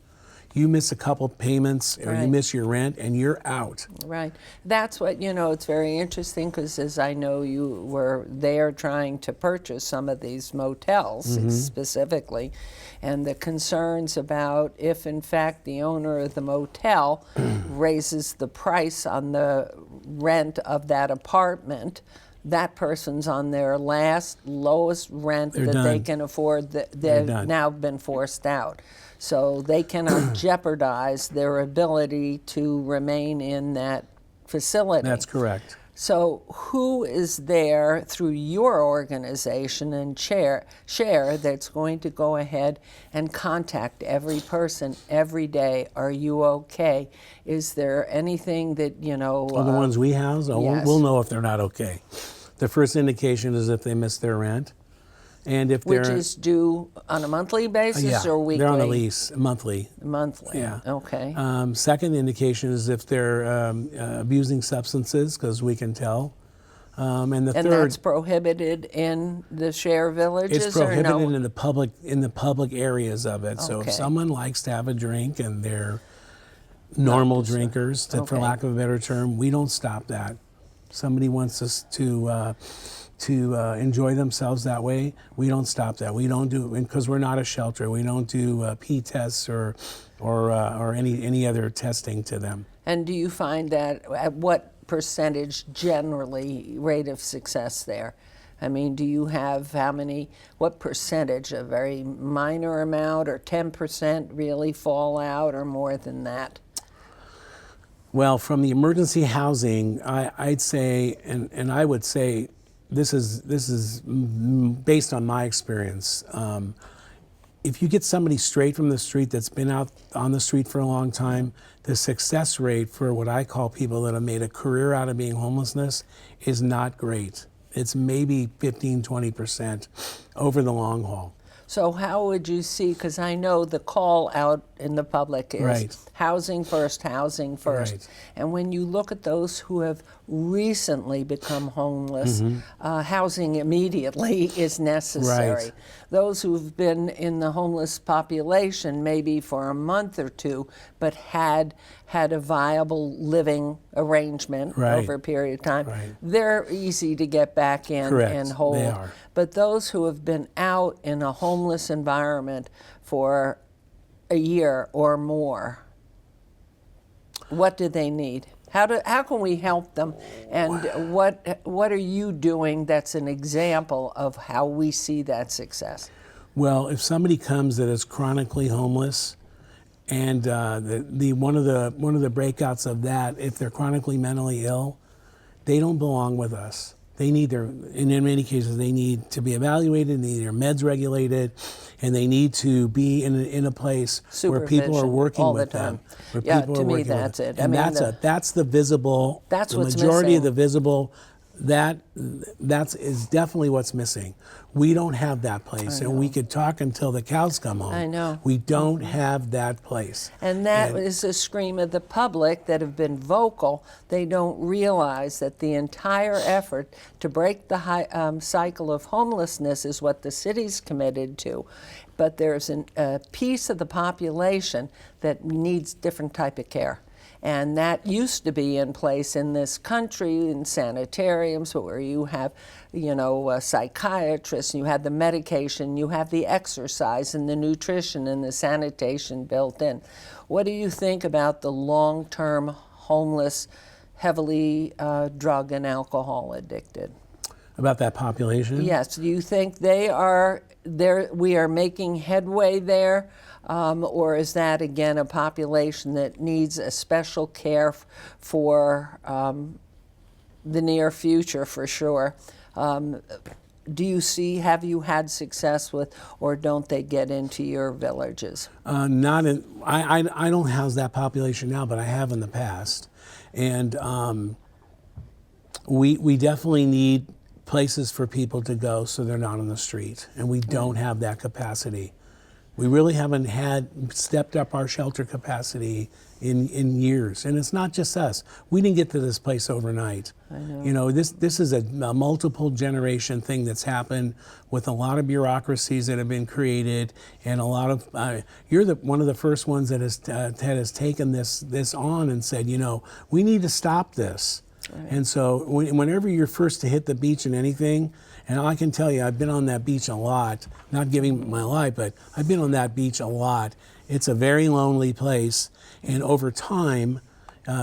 You miss a couple payments, or you miss your rent, and you're out. Right. That's what, it's very interesting, because as I know, you were there trying to purchase some of these motels specifically, and the concerns about if, in fact, the owner of the motel raises the price on the rent of that apartment, that person's on their lowest rent they can afford. They've now been forced out. So they cannot jeopardize their ability to remain in that facility. That's correct. So who is there through your organization and share that's going to go ahead and contact every person every day? Are you okay? Is there anything that, the ones we house? Yes. We'll know if they're not okay. The first indication is if they miss their rent. And if which is due on a monthly basis or weekly? They're on a lease, monthly. Monthly, yeah. Okay. Second indication is if they're abusing substances, because we can tell. And third, that's prohibited in the share villages? It's prohibited or no? in the public areas of it. So Okay. if someone likes to have a drink and they're normal drinkers, for lack of a better term, we don't stop that. Somebody wants us to enjoy themselves that way, we don't stop that. We don't do, because we're not a shelter. We don't do pee tests or any other testing to them. And do you find that at what percentage generally rate of success there? I mean, do you have what percentage, a very minor amount, or 10% really fall out, or more than that? Well, from the emergency housing, I'd say, and I would say, this is based on my experience. if you get somebody straight from the street that's been out on the street for a long time, the success rate for what I call people that have made a career out of being homelessness is not great. It's maybe 15, 20% over the long haul. So how would you see, because I know the call out in the public is Right. housing first, housing first. Right. And when you look at those who have recently become homeless, housing immediately is necessary. Right. Those who've been in the homeless population maybe for a month or two, but had a viable living arrangement Right. over a period of time, Right. they're easy to get back in Correct. and hold. They are. But those who have been out in a homeless environment for a year or more, what do they need? How can we help them? And what are you doing that's an example of how we see that success? Well, if somebody comes that is chronically homeless, and one of the breakouts of that, if they're chronically mentally ill, they don't belong with us. They need in many cases, they need to be evaluated, they need their meds regulated, and they need to be in a place where people are working all the with time. them. Where Yeah, people to are me, working with that's them. it. I And mean, that's the visible. That's the what's majority of missing. the visible. That is definitely what's missing. We don't have that place, and we could talk until the cows come home. I know. We don't have that place. And that is a scream of the public that have been vocal. They don't realize that the entire effort to break the cycle of homelessness is what the city's committed to. But there's a piece of the population that needs different type of care. And that used to be in place in this country in sanitariums where you have, psychiatrists, and you have the medication, you have the exercise and the nutrition and the sanitation built in. What do you think about the long-term homeless, heavily drug and alcohol addicted? About that population? Yes. Do you think we are making headway there? Or is that, again, a population that needs a special care for the near future, for sure? Have you had success with, or don't they get into your villages? I don't house that population now, but I have in the past. And we definitely need places for people to go so they're not on the street. And we don't have that capacity. We really haven't stepped up our shelter capacity in years. And it's not just us. We didn't get to this place overnight. I know. You know, this is a multiple generation thing that's happened with a lot of bureaucracies that have been created, and a lot of, you're one of the first ones that has taken this on and said, we need to stop this. Right. And so whenever you're first to hit the beach in anything, and I can tell you, I've been on that beach a lot, not giving my life, but I've been on that beach a lot. It's a very lonely place, and over time,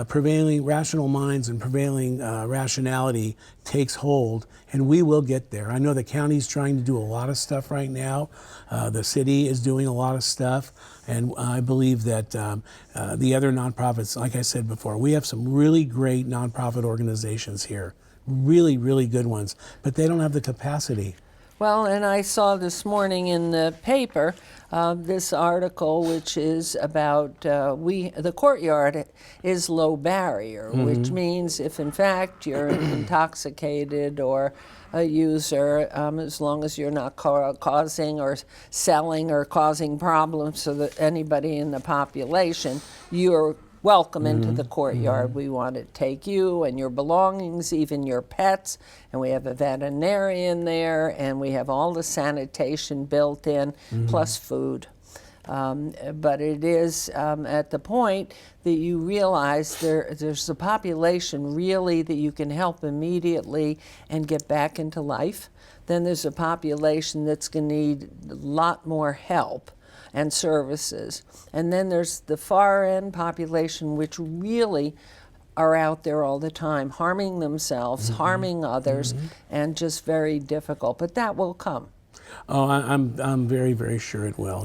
prevailing rational minds and prevailing rationality takes hold, and we will get there. I know the county's trying to do a lot of stuff right now. The city is doing a lot of stuff, and I believe that the other nonprofits, like I said before, we have some really great nonprofit organizations here, really, really good ones, but they don't have the capacity. Well, and I saw this morning in the paper this article, which is about the courtyard is low barrier, which means if in fact you're intoxicated or a user, as long as you're not causing or selling or causing problems to anybody in the population, you're welcome into the courtyard. We want to take you and your belongings, even your pets, and we have a veterinarian there, and we have all the sanitation built in, plus food. But it is at the point that you realize there's a population really that you can help immediately and get back into life. Then there's a population that's going to need a lot more help and services. And then there's the far end population, which really are out there all the time, harming themselves, harming others, and just very difficult. But that will come. Oh, I'm very, very sure it will.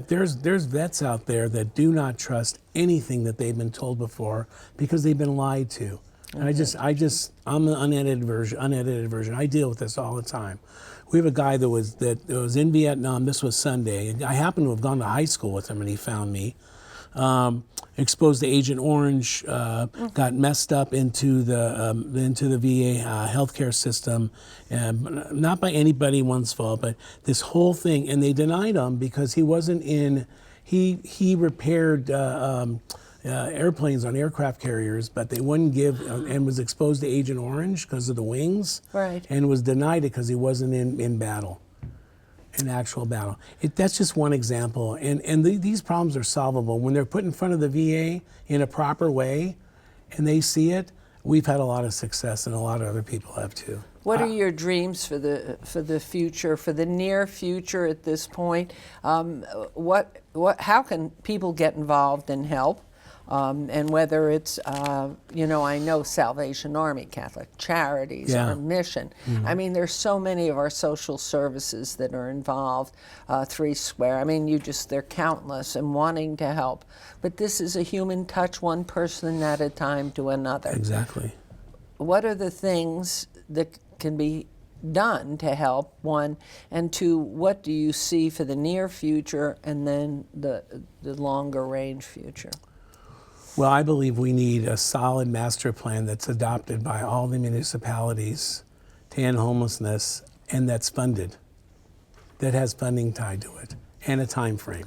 There's vets out there that do not trust anything that they've been told before because they've been lied to. I'm the unedited version. I deal with this all the time. We have a guy that was in Vietnam. This was Sunday. I happened to have gone to high school with him, and he found me. Exposed to Agent Orange, got messed up into the VA healthcare system, and not by anyone's fault, but this whole thing. And they denied him because he wasn't in. He repaired airplanes on aircraft carriers, but they wouldn't give, and was exposed to Agent Orange because of the wings, right? And was denied it because he wasn't in battle. In actual battle. That's just one example. And these problems are solvable. When they're put in front of the VA in a proper way and they see it, we've had a lot of success, and a lot of other people have too. What are your dreams for the future, for the near future at this point? How can people get involved and help? And whether it's, I know Salvation Army, Catholic Charities, our mission. Mm-hmm. I mean, there's so many of our social services that are involved, Three Square. I mean, they're countless and wanting to help. But this is a human touch, one person at a time to another. Exactly. What are the things that can be done to help, one, and two, what do you see for the near future and then the longer range future? Well, I believe we need a solid master plan that's adopted by all the municipalities to end homelessness, and that's funded, that has funding tied to it, and a time frame.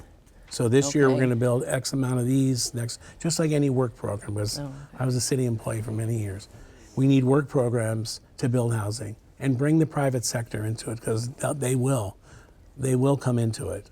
So this year we're going to build X amount of these, next, just like any work program, because I was a city employee for many years. We need work programs to build housing and bring the private sector into it, because they will come into it.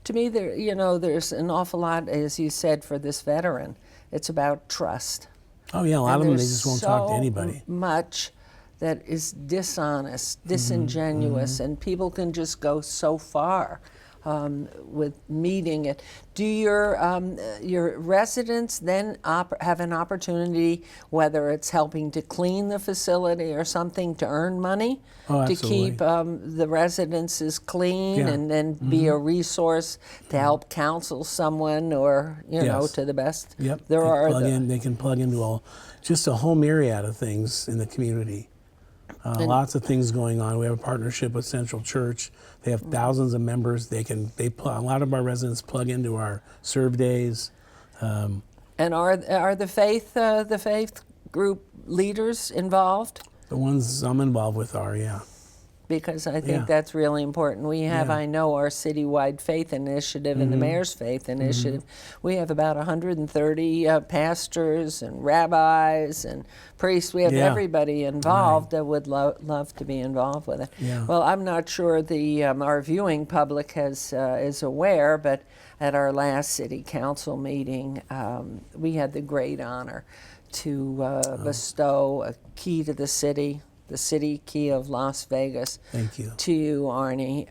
To me, there's an awful lot, as you said, for this veteran. It's about trust. Oh yeah, a lot of them, they just won't talk to anybody. Much that is dishonest, disingenuous, and people can just go so far with meeting it. Do your residents then have an opportunity, whether it's helping to clean the facility or something, to earn money to keep the residences clean and then be a resource to help counsel someone, or to the best? Yep. They can plug into just a whole myriad of things in the community. Lots of things going on. We have a partnership with Central Church. They have thousands of members. A lot of our residents plug into our serve days. And are the faith group leaders involved? The ones I'm involved with are, yeah. Because I think that's really important. We have, I know, our citywide faith initiative and the mayor's faith initiative. We have about 130 pastors and rabbis and priests. We have everybody involved that would love to be involved with it. Yeah. Well, I'm not sure our viewing public is aware, but at our last city council meeting, we had the great honor to bestow a key to the city key of Las Vegas. Thank you. To you, Arnie.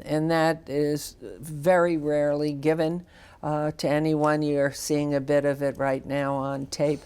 And that is very rarely given to anyone. You're seeing a bit of it right now on tape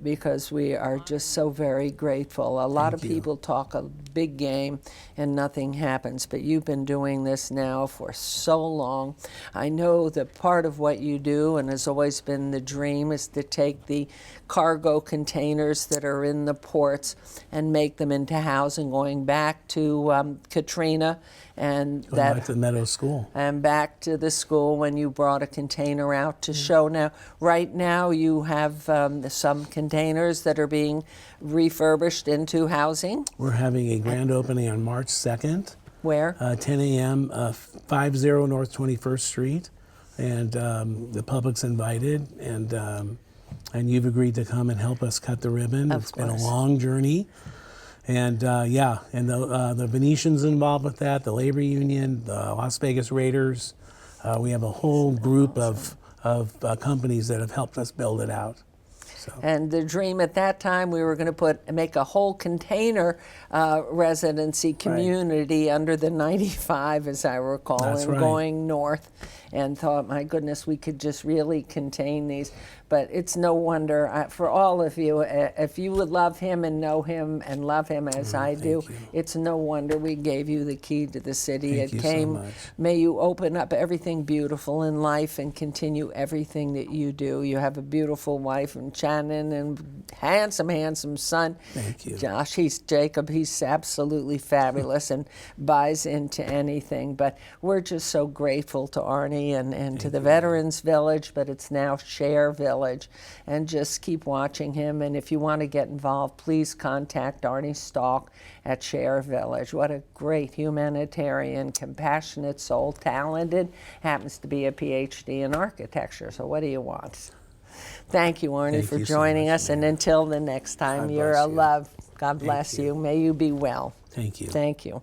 because we are just so very grateful. A lot of people talk a big game and nothing happens, but you've been doing this now for so long. I know that part of what you do, and has always been the dream, is to take the cargo containers that are in the ports and make them into housing, going back to Katrina and back to the Meadows School. And back to the school when you brought a container out to show. Now, right now you have some containers that are being refurbished into housing. We're having a grand opening on March 2nd. Where? 10 a.m., 50 North 21st Street. And the public's invited, and you've agreed to come and help us cut the ribbon. It's been a long journey. And the Venetians involved with that, the labor union, the Las Vegas Raiders. We have a whole group of companies that have helped us build it out. So. And the dream at that time, we were going to make a whole container residency community under the 95, as I recall, going north. And thought, my goodness, we could just really contain these. But it's no wonder, for all of you, if you would love him and know him and love him as I do, it's no wonder we gave you the key to the city. Thank you so much. May you open up everything beautiful in life and continue everything that you do. You have a beautiful wife and child. Shannon, and handsome son. Thank you. Josh, Jacob, he's absolutely fabulous and buys into anything. But we're just so grateful to Arnie and to the Veterans Village, but it's now Share Village. And just keep watching him. And if you want to get involved, please contact Arnie Stalk at Share Village. What a great humanitarian, compassionate soul, talented, happens to be a PhD in architecture. So what do you want? Thank you, Arnie, Thank for you so joining much, us. And until the next time, God you're bless a you. love. God bless you. you. May you be well. Thank you. Thank you.